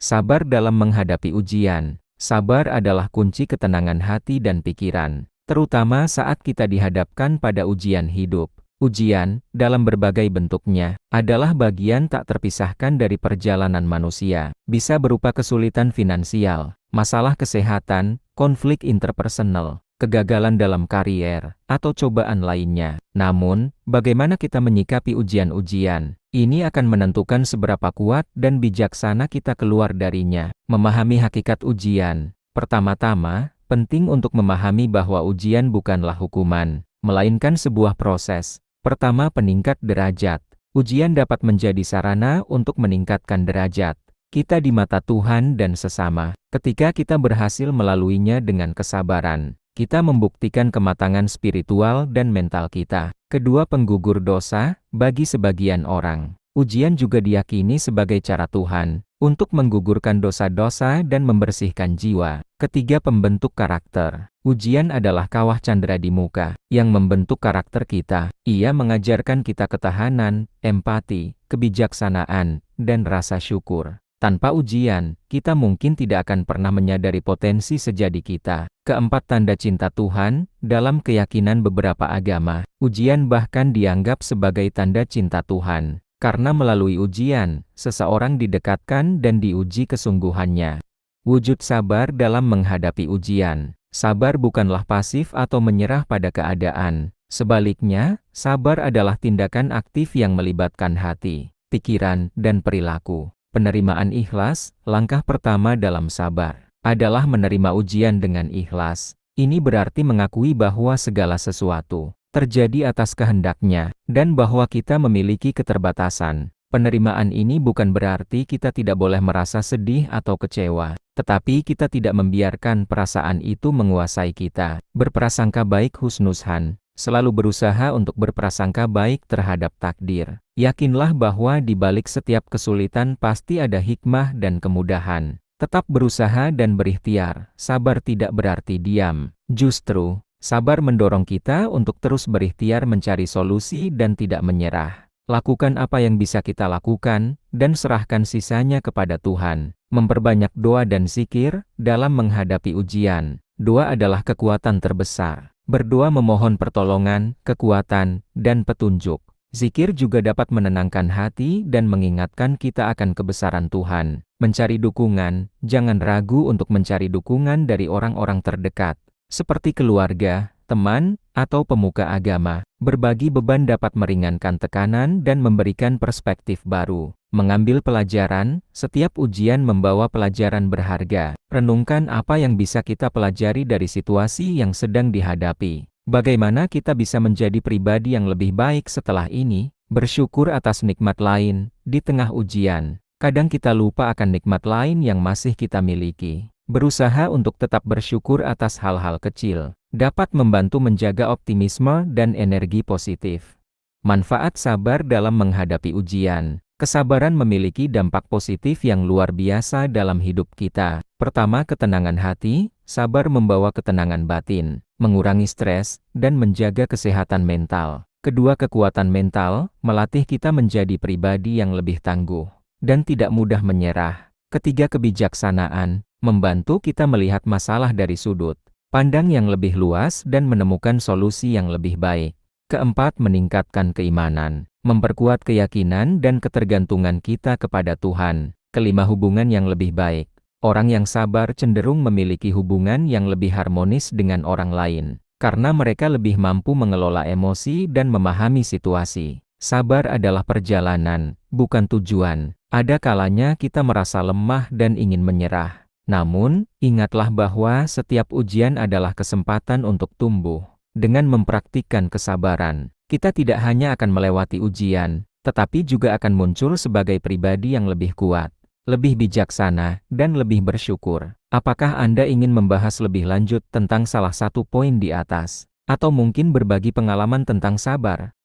Sabar dalam menghadapi ujian. Sabar adalah kunci ketenangan hati dan pikiran, terutama saat kita dihadapkan pada ujian hidup. Ujian, dalam berbagai bentuknya, adalah bagian tak terpisahkan dari perjalanan manusia. Bisa berupa kesulitan finansial, masalah kesehatan, konflik interpersonal, kegagalan dalam karier, atau cobaan lainnya. Namun, bagaimana kita menyikapi ujian-ujian? Ini akan menentukan seberapa kuat dan bijaksana kita keluar darinya. Memahami hakikat ujian. Pertama-tama, penting untuk memahami bahwa ujian bukanlah hukuman, melainkan sebuah proses. Pertama, peningkat derajat. Ujian dapat menjadi sarana untuk meningkatkan derajat kita di mata Tuhan dan sesama. Ketika kita berhasil melaluinya dengan kesabaran, kita membuktikan kematangan spiritual dan mental kita. Kedua, penggugur dosa. Bagi sebagian orang, ujian juga diyakini sebagai cara Tuhan untuk menggugurkan dosa-dosa dan membersihkan jiwa. Ketiga, pembentuk karakter. Ujian adalah kawah candera di muka yang membentuk karakter kita. Ia mengajarkan kita ketahanan, empati, kebijaksanaan, dan rasa syukur. Tanpa ujian, kita mungkin tidak akan pernah menyadari potensi sejati kita. Keempat, tanda cinta Tuhan. Dalam keyakinan beberapa agama, ujian bahkan dianggap sebagai tanda cinta Tuhan. Karena melalui ujian, seseorang didekatkan dan diuji kesungguhannya. Wujud sabar dalam menghadapi ujian. Sabar bukanlah pasif atau menyerah pada keadaan. Sebaliknya, sabar adalah tindakan aktif yang melibatkan hati, pikiran, dan perilaku. Penerimaan ikhlas. Langkah pertama dalam sabar adalah menerima ujian dengan ikhlas. Ini berarti mengakui bahwa segala sesuatu terjadi atas kehendaknya, dan bahwa kita memiliki keterbatasan. Penerimaan ini bukan berarti kita tidak boleh merasa sedih atau kecewa, tetapi kita tidak membiarkan perasaan itu menguasai kita. Berprasangka baik. Husnuzhan. Selalu berusaha untuk berprasangka baik terhadap takdir. Yakinlah bahwa di balik setiap kesulitan pasti ada hikmah dan kemudahan. Tetap berusaha dan berikhtiar. Sabar tidak berarti diam. Justru, sabar mendorong kita untuk terus berikhtiar mencari solusi dan tidak menyerah. Lakukan apa yang bisa kita lakukan, dan serahkan sisanya kepada Tuhan. Memperbanyak doa dan zikir dalam menghadapi ujian. Doa adalah kekuatan terbesar. Berdoa memohon pertolongan, kekuatan, dan petunjuk. Zikir juga dapat menenangkan hati dan mengingatkan kita akan kebesaran Tuhan. Mencari dukungan. Jangan ragu untuk mencari dukungan dari orang-orang terdekat, seperti keluarga, teman, atau pemuka agama. Berbagi beban dapat meringankan tekanan dan memberikan perspektif baru. Mengambil pelajaran. Setiap ujian membawa pelajaran berharga. Renungkan apa yang bisa kita pelajari dari situasi yang sedang dihadapi. Bagaimana kita bisa menjadi pribadi yang lebih baik setelah ini? Bersyukur atas nikmat lain di tengah ujian. Kadang kita lupa akan nikmat lain yang masih kita miliki. Berusaha untuk tetap bersyukur atas hal-hal kecil dapat membantu menjaga optimisme dan energi positif. Manfaat sabar dalam menghadapi ujian. Kesabaran memiliki dampak positif yang luar biasa dalam hidup kita. Pertama, ketenangan hati. Sabar membawa ketenangan batin, mengurangi stres, dan menjaga kesehatan mental. Kedua, kekuatan mental, melatih kita menjadi pribadi yang lebih tangguh dan tidak mudah menyerah. Ketiga, kebijaksanaan, membantu kita melihat masalah dari sudut pandang yang lebih luas dan menemukan solusi yang lebih baik. Keempat, meningkatkan keimanan, memperkuat keyakinan dan ketergantungan kita kepada Tuhan. Kelima, hubungan yang lebih baik. Orang yang sabar cenderung memiliki hubungan yang lebih harmonis dengan orang lain, karena mereka lebih mampu mengelola emosi dan memahami situasi. Sabar adalah perjalanan, bukan tujuan. Ada kalanya kita merasa lemah dan ingin menyerah. Namun, ingatlah bahwa setiap ujian adalah kesempatan untuk tumbuh. Dengan mempraktikkan kesabaran, kita tidak hanya akan melewati ujian, tetapi juga akan muncul sebagai pribadi yang lebih kuat, lebih bijaksana, dan lebih bersyukur. Apakah Anda ingin membahas lebih lanjut tentang salah satu poin di atas? Atau mungkin berbagi pengalaman tentang sabar?